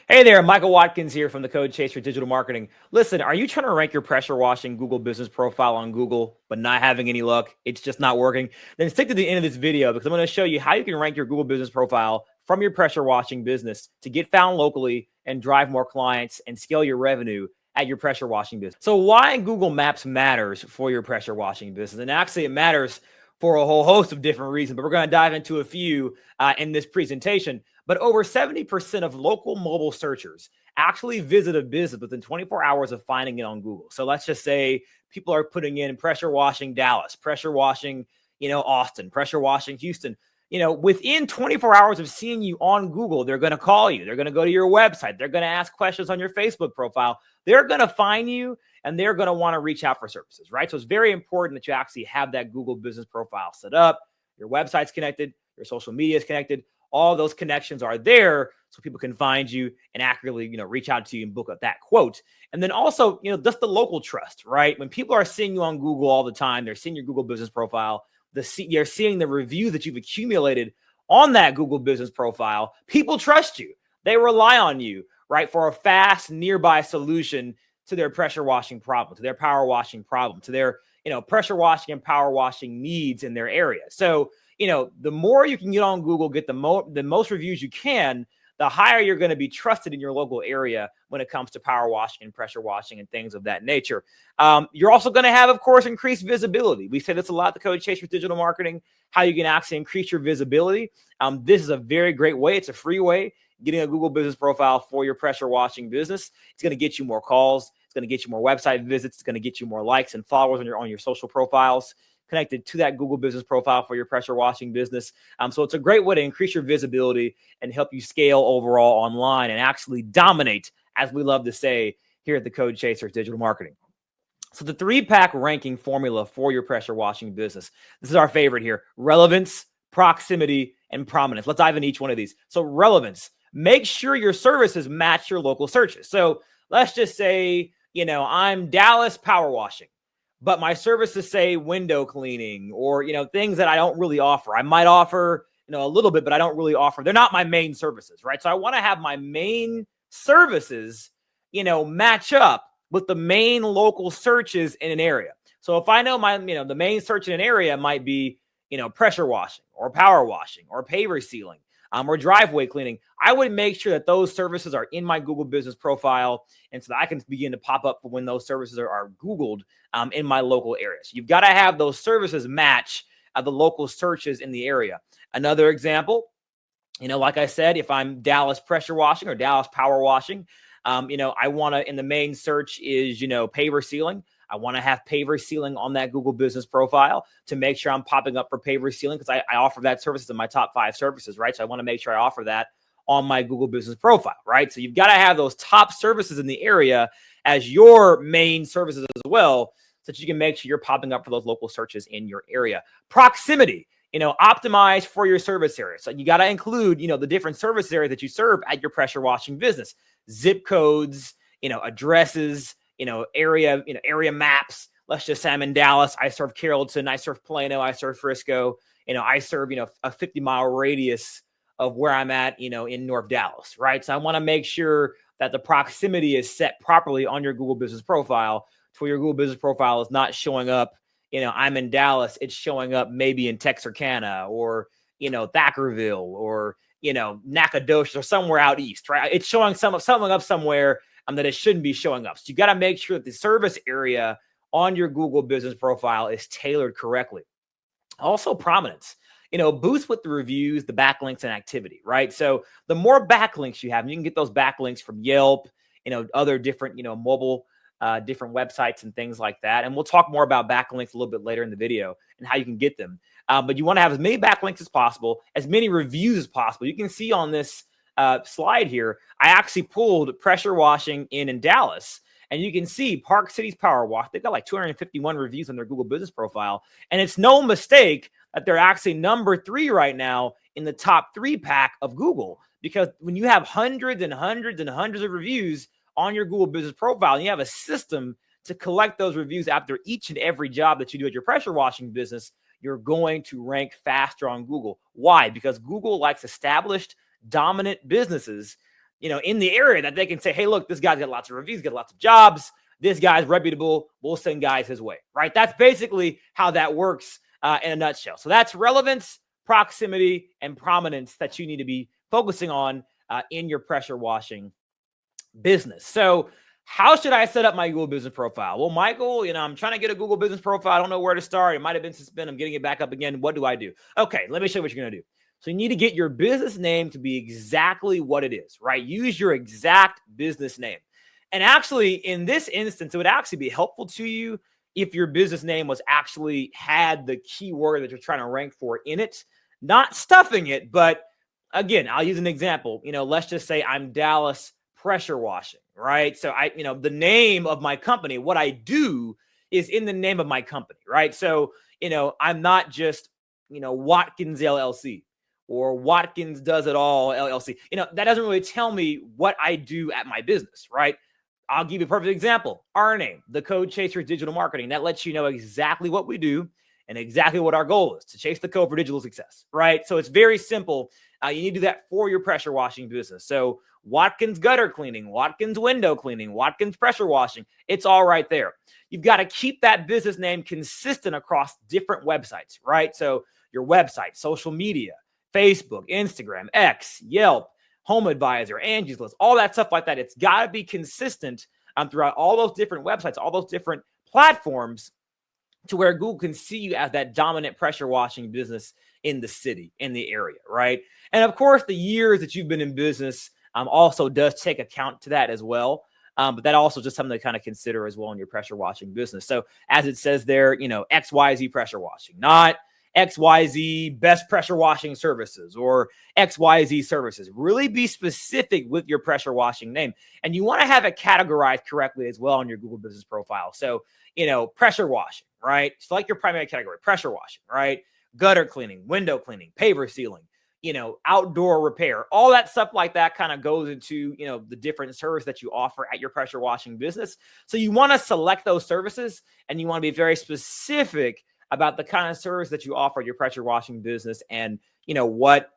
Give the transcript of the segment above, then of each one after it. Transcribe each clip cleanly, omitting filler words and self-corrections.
Hey there, Michael Watkins here from the Code Chaser Digital Marketing. Listen, are you trying to rank your pressure washing Google business profile on Google, but not having any luck? It's just not working? Then stick to the end of this video because I'm going to show you how you can rank your Google business profile from your pressure washing business to get found locally and drive more clients and scale your revenue at your pressure washing business. So why Google Maps matters for your pressure washing business. And actually it matters for a whole host of different reasons, but we're going to dive into a few in this presentation. But over 70% of local mobile searchers actually visit a business within 24 hours of finding it on Google. So let's just say people are putting in pressure washing Dallas, pressure washing, Austin, pressure washing Houston. Within 24 hours of seeing you on Google, they're going to call you. They're going to go to your website. They're going to ask questions on your Facebook profile. They're going to find you and they're going to want to reach out for services, right? So it's very important that you actually have that Google business profile set up. Your website's connected, your social media is connected. All those connections are there so people can find you and accurately, reach out to you and book up that quote. And then also, just the local trust, right? When people are seeing you on Google all the time, they're seeing your Google business profile, you're seeing the reviews that you've accumulated on that Google business profile. People trust you. They rely on you, right, for a fast, nearby solution to their pressure washing problem, to their power washing problem, to their, pressure washing and power washing needs in their area. So, the more you can get on Google, get the most reviews you can, the higher you're going to be trusted in your local area when it comes to power washing and pressure washing and things of that nature. You're also going to have, of course, increased visibility. We say this a lot at the Code Chaser Digital Marketing, how you can actually increase your visibility. This is a very great way. It's a free way. Getting a Google business profile for your pressure washing business. It's going to get you more calls. It's going to get you more website visits. It's going to get you more likes and followers on your social profiles connected to that Google business profile for your pressure washing business. So it's a great way to increase your visibility and help you scale overall online and actually dominate, as we love to say here at the Code Chaser Digital Marketing. So the 3-pack ranking formula for your pressure washing business. This is our favorite here: relevance, proximity, and prominence. Let's dive into each one of these. So relevance, make sure your services match your local searches. So let's just say, I'm Dallas power washing, but my services say window cleaning or, things that I don't really offer. I might offer, a little bit, but I don't really offer. They're not my main services, right? So I want to have my main services, match up with the main local searches in an area. So if I know the main search in an area might be, pressure washing or power washing or paver sealing, or driveway cleaning, I would make sure that those services are in my Google business profile, and so that I can begin to pop up for when those services are Googled in my local area. So you've got to have those services match the local searches in the area. Another example, like I said, if I'm Dallas pressure washing or Dallas power washing, I want to, in the main search is, paver sealing. I want to have paver sealing on that Google business profile to make sure I'm popping up for paver sealing because I offer that service in my top 5 services, right? So I want to make sure I offer that on my Google business profile, right? So you've got to have those top services in the area as your main services as well, so that you can make sure you're popping up for those local searches in your area. Proximity, optimize for your service area. So you got to include, the different service areas that you serve at your pressure washing business, zip codes, addresses, area maps. Let's just say I'm in Dallas. I serve Carrollton. I serve Plano. I serve Frisco. I serve, a 50-mile radius of where I'm at, in North Dallas, right? So I want to make sure that the proximity is set properly on your Google business profile to where your Google business profile is not showing up, I'm in Dallas. It's showing up maybe in Texarkana or, Thackerville or, Nacogdoches or somewhere out east, right? It's showing something up somewhere that it shouldn't be showing up. So you got to make sure that the service area on your Google business profile is tailored correctly. Also prominence, boost with the reviews, the backlinks and activity, right? So the more backlinks you have, and you can get those backlinks from Yelp, other different, mobile, different websites and things like that. And we'll talk more about backlinks a little bit later in the video and how you can get them. But you want to have as many backlinks as possible, as many reviews as possible. You can see on this slide here, I actually pulled pressure washing in Dallas, and you can see Park City's Power Wash. They've got like 251 reviews on their Google business profile, and it's no mistake that they're actually number 3 right now in the top 3-pack of Google, because when you have hundreds and hundreds and hundreds of reviews on your Google business profile, and you have a system to collect those reviews after each and every job that you do at your pressure washing business, you're going to rank faster on Google. Why? Because Google likes established, dominant businesses, in the area that they can say, hey, look, this guy's got lots of reviews, got lots of jobs. This guy's reputable. We'll send guys his way, right? That's basically how that works in a nutshell. So that's relevance, proximity, and prominence that you need to be focusing on in your pressure washing business. So how should I set up my Google business profile? Well, Michael, I'm trying to get a Google business profile. I don't know where to start. It might have been suspended. I'm getting it back up again. What do I do? Okay, let me show you what you're going to do. So you need to get your business name to be exactly what it is, right? Use your exact business name. And actually, in this instance, it would actually be helpful to you if your business name was actually had the keyword that you're trying to rank for in it, not stuffing it. But again, I'll use an example. Let's just say I'm Dallas Pressure Washing, right? So the name of my company, what I do is in the name of my company, right? So, I'm not just, Watkins LLC or Watkins Does It All LLC. That doesn't really tell me what I do at my business, right? I'll give you a perfect example. Our name, the Code Chaser Digital Marketing, that lets you know exactly what we do and exactly what our goal is, to chase the code for digital success, right? So it's very simple. You need to do that for your pressure washing business. So Watkins gutter cleaning, Watkins window cleaning, Watkins pressure washing, it's all right there. You've got to keep that business name consistent across different websites, right? So your website, social media, Facebook, Instagram, X, Yelp, Home Advisor, Angie's List, all that stuff like that. It's got to be consistent throughout all those different websites, all those different platforms, to where Google can see you as that dominant pressure washing business in the city, in the area, right? And of course, the years that you've been in business also does take account to that as well. But that also just something to kind of consider as well in your pressure washing business. So as it says there, XYZ pressure washing, not XYZ best pressure washing services or XYZ services. Really be specific with your pressure washing name. And you want to have it categorized correctly as well on your Google business profile. So, pressure washing, right? Select your primary category, pressure washing, right? Gutter cleaning, window cleaning, paver sealing, outdoor repair, all that stuff like that kind of goes into, the different services that you offer at your pressure washing business. So you want to select those services and you want to be very specific about the kind of service that you offer your pressure washing business and, what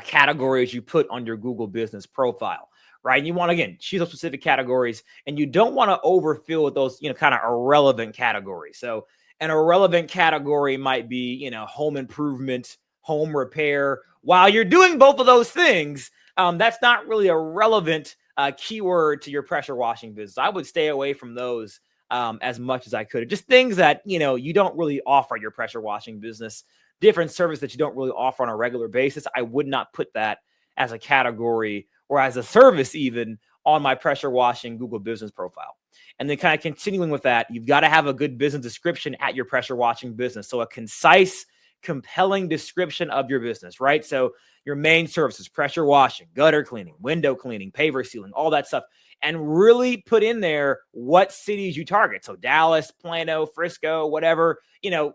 categories you put on your Google business profile, right? And you want to, again, choose those specific categories, and you don't want to overfill with those, kind of irrelevant categories. So an irrelevant category might be, home improvement, home repair. While you're doing both of those things, that's not really a relevant keyword to your pressure washing business. I would stay away from those as much as I could. Just things that, you don't really offer your pressure washing business, different service that you don't really offer on a regular basis. I would not put that as a category or as a service even on my pressure washing Google business profile. And then kind of continuing with that, you've got to have a good business description at your pressure washing business. So a concise, compelling description of your business, right? So your main services, pressure washing, gutter cleaning, window cleaning, paver sealing, all that stuff. And really put in there what cities you target. So Dallas, Plano, Frisco, whatever,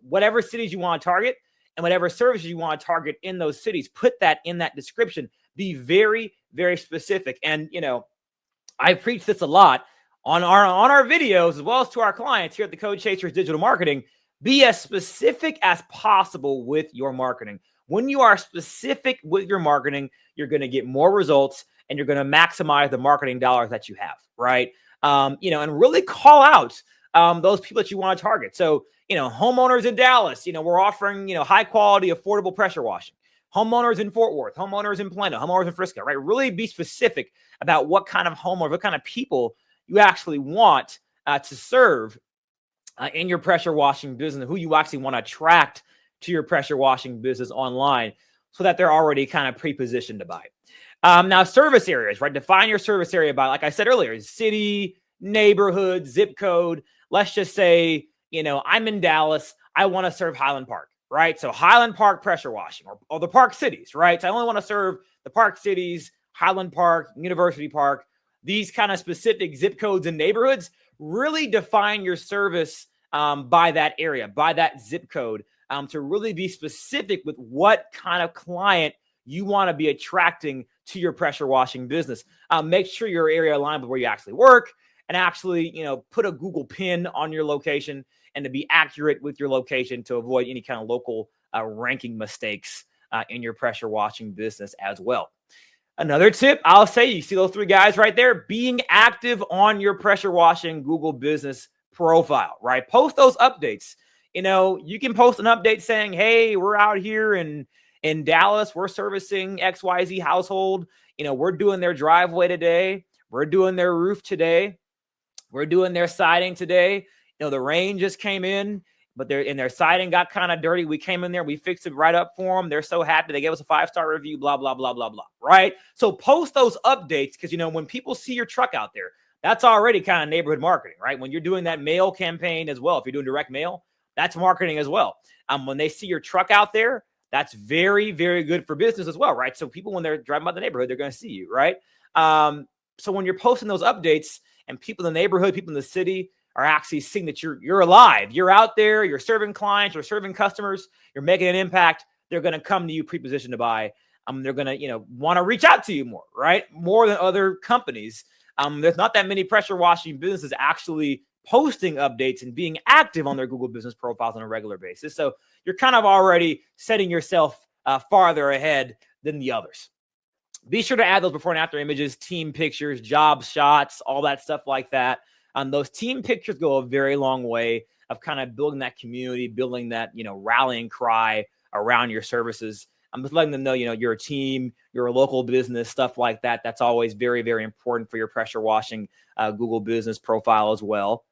whatever cities you want to target and whatever services you want to target in those cities, put that in that description. Be very, very specific. And, I preach this a lot on our videos, as well as to our clients here at the Code Chasers Digital Marketing. Be as specific as possible with your marketing. When you are specific with your marketing, you're going to get more results and you're going to maximize the marketing dollars that you have, right? And really call out those people that you want to target. So, homeowners in Dallas, we're offering, high quality, affordable pressure washing. Homeowners in Fort Worth, homeowners in Plano, homeowners in Frisco, right? Really be specific about what kind of homeowners, what kind of people you actually want to serve in your pressure washing business, who you actually want to attract to your pressure washing business online so that they're already kind of pre-positioned to buy. Now, service areas, right? Define your service area by, like I said earlier, city, neighborhood, zip code. Let's just say, I'm in Dallas. I want to serve Highland Park, right? So Highland Park pressure washing or the park cities, right? So I only want to serve the park cities, Highland Park, University Park, these kind of specific zip codes and neighborhoods. Really define your service by that area, by that zip code, to really be specific with what kind of client you want to be attracting to your pressure washing business. Make sure your area aligned with where you actually work, and actually, put a Google pin on your location and to be accurate with your location to avoid any kind of local ranking mistakes in your pressure washing business as well. Another tip, I'll say, you see those three guys right there, being active on your pressure washing Google business profile, right? Post those updates. You can post an update saying, hey, we're out here in Dallas, we're servicing XYZ household. We're doing their driveway today. We're doing their roof today. We're doing their siding today. The rain just came in, but their siding got kind of dirty. We came in there, we fixed it right up for them. They're so happy. They gave us a 5-star review, blah, blah, blah, blah, blah, right? So post those updates because, when people see your truck out there, that's already kind of neighborhood marketing, right? When you're doing that mail campaign as well, if you're doing direct mail, that's marketing as well. When they see your truck out there, that's very, very good for business as well, right? So people, when they're driving by the neighborhood, they're going to see you, right? So when you're posting those updates and people in the neighborhood, people in the city are actually seeing that you're alive, you're out there, you're serving clients, you're serving customers, you're making an impact, they're going to come to you pre-positioned to buy. They're going to, want to reach out to you more, right? More than other companies. There's not that many pressure washing businesses actually posting updates and being active on their Google business profiles on a regular basis. So you're kind of already setting yourself farther ahead than the others. Be sure to add those before and after images, team pictures, job shots, all that stuff like that. Those team pictures go a very long way of kind of building that community, building that, rallying cry around your services. I'm just letting them know, you're a team, you're a local business, stuff like that. That's always very, very important for your pressure washing Google business profile as well.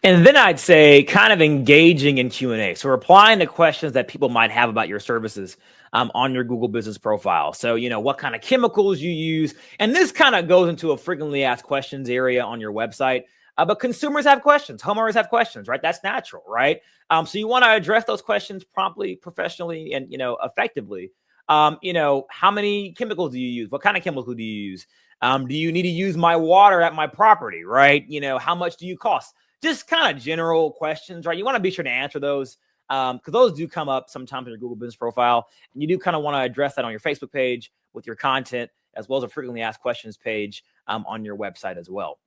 And then I'd say kind of engaging in Q&A. So replying to questions that people might have about your services on your Google business profile. So, what kind of chemicals you use. And this kind of goes into a frequently asked questions area on your website. But consumers have questions. Homeowners have questions, right? That's natural, right? So you want to address those questions promptly, professionally, and, effectively. How many chemicals do you use? What kind of chemical do you use? Do you need to use my water at my property, right? How much do you cost? Just kind of general questions, right? You want to be sure to answer those because those do come up sometimes in your Google business profile. And you do kind of want to address that on your Facebook page with your content, as well as a frequently asked questions page on your website as well.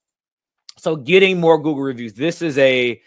So getting more Google reviews. This is a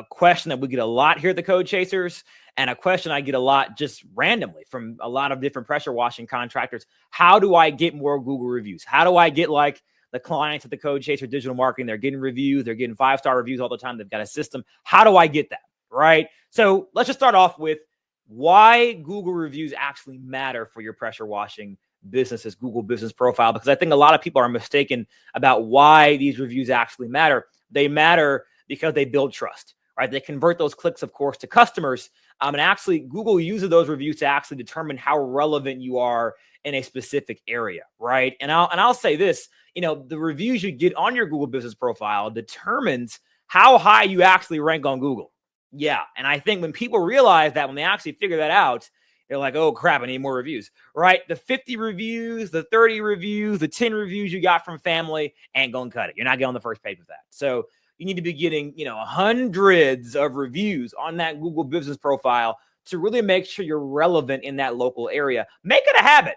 question that we get a lot here at the Code Chasers, and a question I get a lot just randomly from a lot of different pressure washing contractors. How do I get more Google reviews? How do I get like the clients at the Code Chaser Digital Marketing? They're getting reviews. They're getting 5-star reviews all the time. They've got a system. How do I get that? Right? So let's just start off with why Google reviews actually matter for your pressure washing business's Google business profile, because I think a lot of people are mistaken about why these reviews actually matter. They matter because they build trust, right? They convert those clicks, of course, to customers. And actually, Google uses those reviews to actually determine how relevant you are in a specific area, right? And I'll say this, the reviews you get on your Google business profile determines how high you actually rank on Google. Yeah. And I think when people realize that, when they actually figure that out, they're like, oh, crap, I need more reviews, right? The 50 reviews, the 30 reviews, the 10 reviews you got from family ain't going to cut it. You're not getting on the first page with that. So you need to be getting, hundreds of reviews on that Google business profile to really make sure you're relevant in that local area. Make it a habit.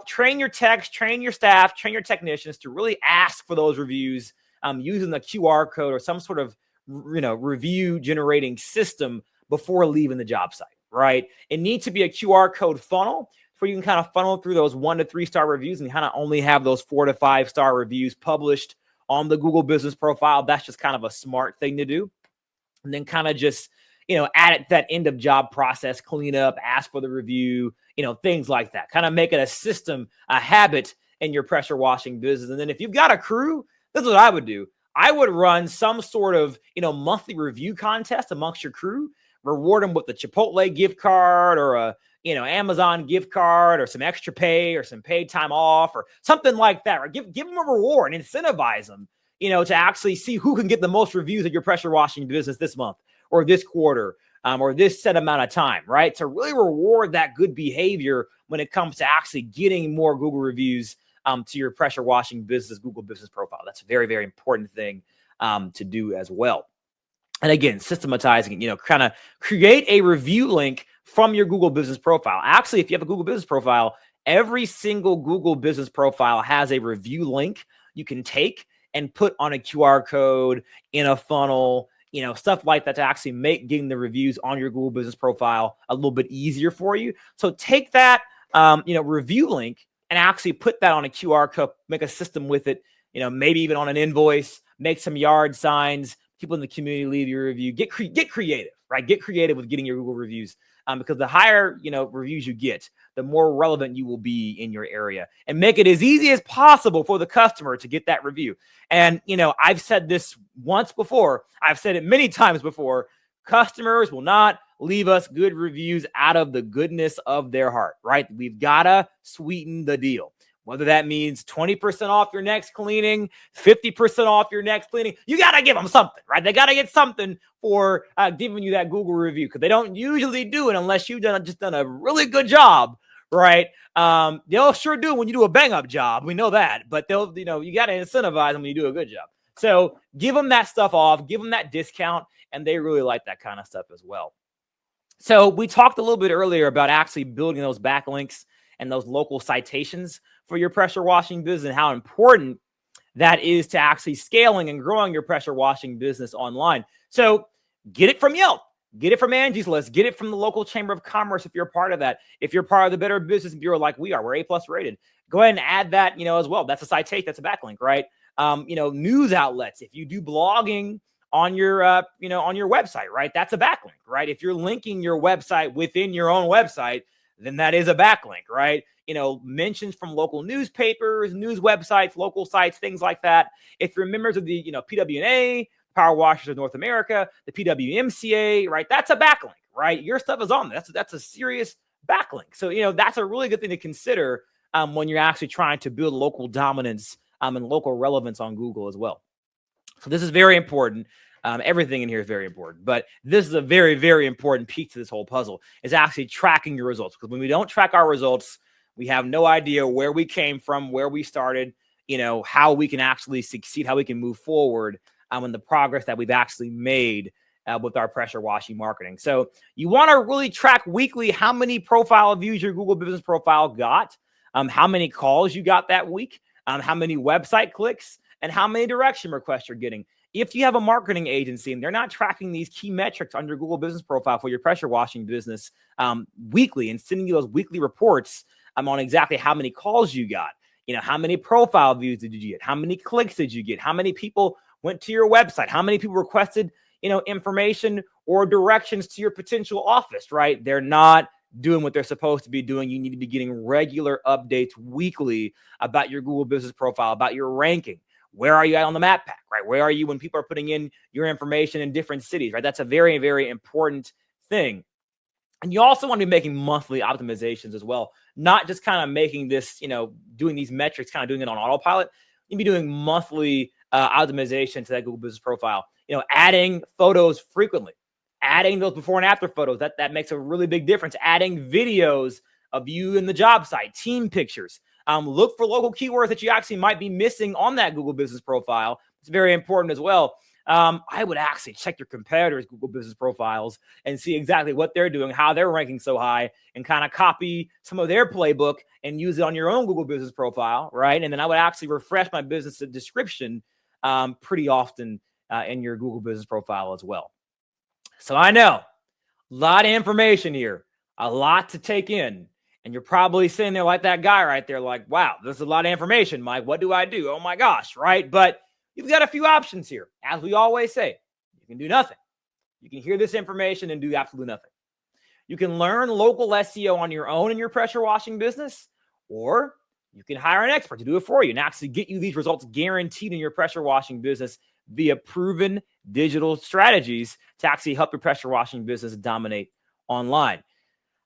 Train your techs, train your staff, train your technicians to really ask for those reviews using the QR code or some sort of, review generating system before leaving the job site. Right? It needs to be a QR code funnel where you can kind of funnel through those 1 to 3 star reviews and kind of only have those 4 to 5 star reviews published on the Google business profile. That's just kind of a smart thing to do. And then kind of just, add it that end of job process, clean up, ask for the review, things like that. Kind of make it a system, a habit in your pressure washing business. And then if you've got a crew, this is what I would do. I would run some sort of, monthly review contest amongst your crew. Reward them with a Chipotle gift card or a, Amazon gift card or some extra pay or some paid time off or something like that. Or give them a reward and incentivize them, to actually see who can get the most reviews of your pressure washing business this month or this quarter or this set amount of time, right? To really reward that good behavior when it comes to actually getting more Google reviews to your pressure washing business Google business profile. That's a very, very important thing to do as well. And again, systematizing, kind of create a review link from your Google business profile. Actually, if you have a Google business profile, every single Google business profile has a review link you can take and put on a QR code in a funnel, stuff like that to actually make getting the reviews on your Google business profile a little bit easier for you. So take that, review link and actually put that on a QR code, make a system with it, maybe even on an invoice, make some yard signs, people in the community leave your review, get creative, right? Get creative with getting your Google reviews, because the higher, reviews you get, the more relevant you will be in your area, and make it as easy as possible for the customer to get that review. And, I've said this once before, I've said it many times before, customers will not leave us good reviews out of the goodness of their heart, right? We've got to sweeten the deal. Whether that means 20% off your next cleaning, 50% off your next cleaning, you got to give them something, right? They got to get something for giving you that Google review, because they don't usually do it unless you've done a really good job, right? They'll sure do it when you do a bang up job. We know that, but they'll, you got to incentivize them when you do a good job. So give them that stuff off, give them that discount, and they really like that kind of stuff as well. So we talked a little bit earlier about actually building those backlinks and those local citations for your pressure washing business, and how important that is to actually scaling and growing your pressure washing business online. So get it from Yelp, get it from Angie's List, get it from the local chamber of commerce if you're a part of that. If you're part of the Better Business Bureau like we are, we're A+ rated. Go ahead and add that, as well. That's a citation, that's a backlink, right? News outlets. If you do blogging on your, on your website, right? That's a backlink, right? If you're linking your website within your own website, then that is a backlink, right? Mentions from local newspapers, news websites, local sites, things like that. If you're members of the, PWNA, Power Washers of North America, the PWMCA, right? That's a backlink, right? Your stuff is on there. That's a serious backlink. So, that's a really good thing to consider when you're actually trying to build local dominance and local relevance on Google as well. So this is very important. Everything in here is very important, but this is a very, very important piece to this whole puzzle, is actually tracking your results. Because when we don't track our results, we have no idea where we came from, where we started, how we can actually succeed, how we can move forward, and the progress that we've actually made with our pressure washing marketing. So you want to really track weekly how many profile views your Google Business Profile got, how many calls you got that week, how many website clicks, and how many direction requests you're getting. If you have a marketing agency and they're not tracking these key metrics under Google Business Profile for your pressure washing business weekly, and sending you those weekly reports on exactly how many calls you got, how many profile views did you get, how many clicks did you get, how many people went to your website, how many people requested, information or directions to your potential office, right? They're not doing what they're supposed to be doing. You need to be getting regular updates weekly about your Google Business Profile, about your ranking. Where are you at on the map pack, right? Where are you when people are putting in your information in different cities, right? That's a very, very important thing. And you also want to be making monthly optimizations as well, not just kind of making this, doing these metrics, kind of doing it on autopilot. You be doing monthly optimization to that Google Business Profile, adding photos frequently, adding those before and after photos. That makes a really big difference. Adding videos of you in the job site, team pictures. Look for local keywords that you actually might be missing on that Google Business Profile. It's very important as well. I would actually check your competitors' Google Business Profiles and see exactly what they're doing, how they're ranking so high, and kind of copy some of their playbook and use it on your own Google Business Profile, right? And then I would actually refresh my business description pretty often in your Google Business Profile as well. So I know a lot of information here, a lot to take in. And you're probably sitting there like that guy right there, like, wow, this is a lot of information, Mike. What do I do? Oh my gosh, right? But you've got a few options here. As we always say, you can do nothing. You can hear this information and do absolutely nothing. You can learn local SEO on your own in your pressure washing business, or you can hire an expert to do it for you and actually get you these results guaranteed in your pressure washing business via proven digital strategies to actually help your pressure washing business dominate online.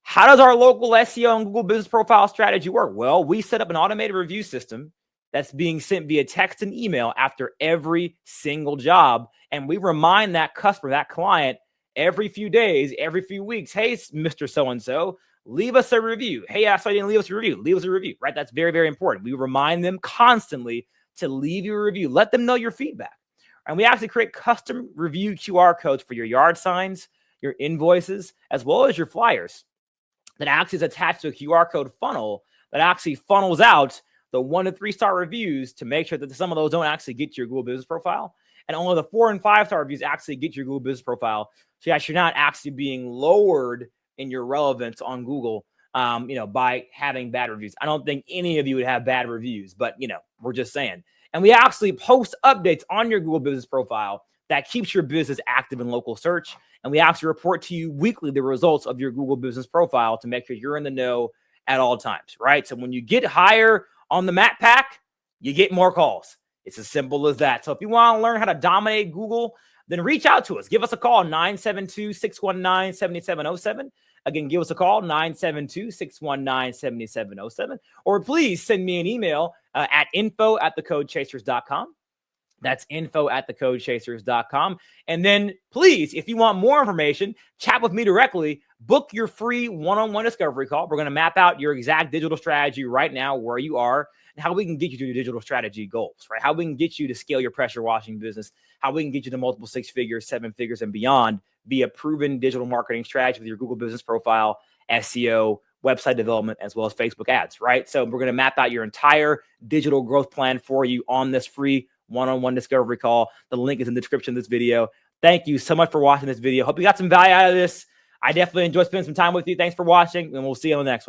How does our local SEO and Google Business Profile strategy work? Well, we set up an automated review system that's being sent via text and email after every single job. And we remind that customer, that client, every few days, every few weeks, hey, Mr. So-and-so, leave us a review. Hey, I saw you didn't leave us a review. Leave us a review, right? That's very, very important. We remind them constantly to leave you a review. Let them know your feedback. And we actually create custom review QR codes for your yard signs, your invoices, as well as your flyers, that actually is attached to a QR code funnel that actually funnels out the 1 to 3 star reviews to make sure that some of those don't actually get to your Google Business Profile. And only the 4 and 5 star reviews actually get your Google Business Profile. So yes, you're not actually being lowered in your relevance on Google by having bad reviews. I don't think any of you would have bad reviews, but we're just saying. And we actually post updates on your Google business profile that keeps your business active in local search. And we actually report to you weekly the results of your Google business profile to make sure you're in the know at all times, right? So when you get higher on the map pack, you get more calls. It's as simple as that. So if you want to learn how to dominate Google, then reach out to us. Give us a call, 972-619-7707. Again, give us a call, 972-619-7707. Or please send me an email at info@thecodechasers.com. That's info@thecodechasers.com. And then please, if you want more information, chat with me directly, book your free one-on-one discovery call. We're going to map out your exact digital strategy right now, where you are, and how we can get you to your digital strategy goals, right? How we can get you to scale your pressure washing business, how we can get you to multiple 6 figures, 7 figures, and beyond via proven digital marketing strategy with your Google business profile, SEO, website development, as well as Facebook ads, right? So we're going to map out your entire digital growth plan for you on this free one-on-one discovery call. The link is in the description of this video. Thank you so much for watching this video. Hope you got some value out of this. I definitely enjoyed spending some time with you. Thanks for watching, and we'll see you on the next one.